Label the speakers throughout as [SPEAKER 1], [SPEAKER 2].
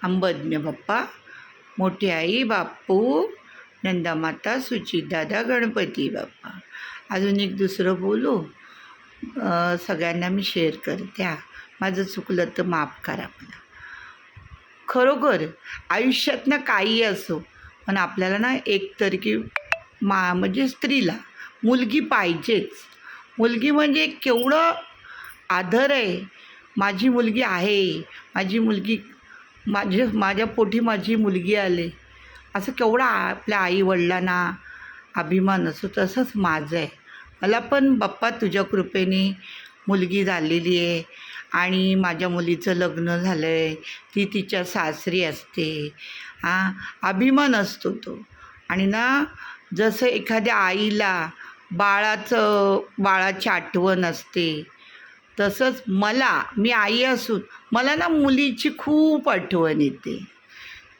[SPEAKER 1] अंबज्ञ बाप्पा, मोठी आई बाप्पू, नंदामाता, सुचितदादा, गणपती बाप्पा. अजून एक दुसरं बोलू? सगळ्यांना मी शेअर करते. माझं चुकलं तर माफ करा मला. खरोखर आयुष्यात ना काही असो, पण आपल्याला ना एकतर की म्हणजे स्त्रीला मुलगी पाहिजेच. मुलगी म्हणजे केवढं आदर आहे. माझी मुलगी आहे, माझी मुलगी, माझ्या पोटी माझी मुलगी आले, असं केवढं आपल्या आईवडिलांना अभिमान असतो. तसंच माझं आहे. मला पण बाप्पा तुझ्या कृपेने मुलगी झालेली आहे आणि माझ्या मुलीचं लग्न झालं आहे. ती तिच्या सासरी असते. अभिमान असतो तो. आणि ना जसं एखाद्या आईला बाळाची आठवण असते, तसंच मी आई असून मला ना मुलीची खूप आठवण येते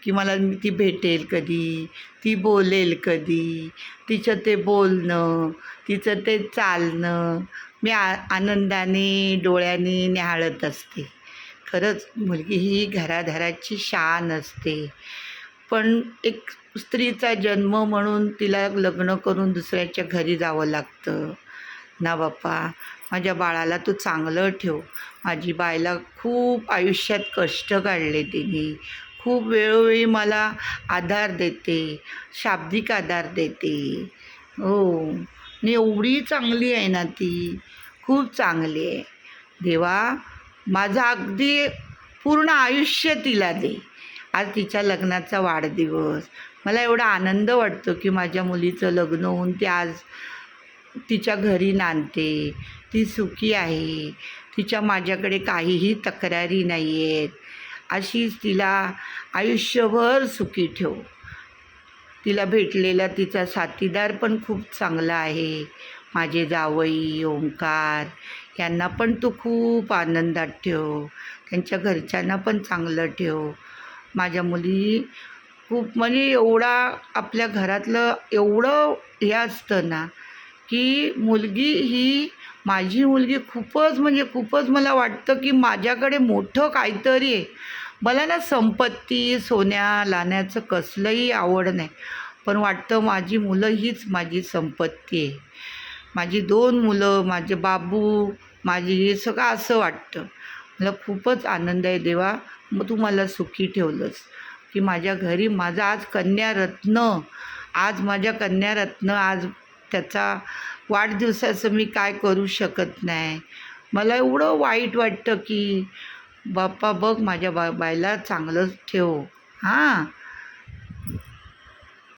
[SPEAKER 1] की मला ती भेटेल कधी, ती बोलेल कधी, तिचं ते बोलणं, तिचं ते चालणं मी आनंदाने डोळ्यांनी न्याहाळत असते. खरंच मुलगी ही घराघराची शान असते. पण एक स्त्रीचा जन्म म्हणून तिला लग्न करून दुसऱ्याच्या घरी जावं लागतं ना बाप्पा. माझ्या बाळाला तू चांगलं ठेव. माझी बायला खूप आयुष्यात कष्ट काढले तिने. खूप वेळोवेळी मला आधार देते, शाब्दिक आधार देते. हो, आणि एवढी चांगली आहे ना ती, खूप चांगली आहे. देवा, माझं अगदी पूर्ण आयुष्य तिला दे. आज तिच्या लग्नाचा वाढदिवस. मला एवढा आनंद वाटतो की माझ्या मुलीचं लग्न होऊन ती आज तिच्या घरी नांदते. ती सुखी आहे. तिच्या माझ्याकडे काहीही तक्रारी नाही आहेत. अशीच तिला आयुष्यभर सुखी ठेव. तिला भेटलेला तिचा साथीदार पण खूप चांगला आहे. माझे जावई ओंकार यांना पण तू खूप आनंदात ठेव. त्यांच्या घरच्यांना पण चांगलं ठेव. माझ्या मुली खूप म्हणजे एवढा आपल्या घरातलं एवढं हे असतं ना की मुलगी ही माझी मुलगी खूपच म्हणजे खूपच मला वाटतं की माझ्याकडे मोठं काहीतरी आहे. मला ना संपत्ती सोन्या लाण्याचं कसलंही आवड नाही, पण वाटतं माझी मुलं हीच माझी संपत्ती आहे. माझी 2 मुलं, माझे बाबू, माझी हे सगळं असं वाटतं. मला खूपच आनंद आहे देवा. मग तू मला सुखी ठेवलंस की माझ्या घरी माझा आज माझ्या कन्यारत्न आज त्याचा वाढदिवसाचं मी काय करू शकत नाही. मला एवढं वाईट वाटतं की बाप्पा बघ माझ्या बायला चांगलंच ठेव.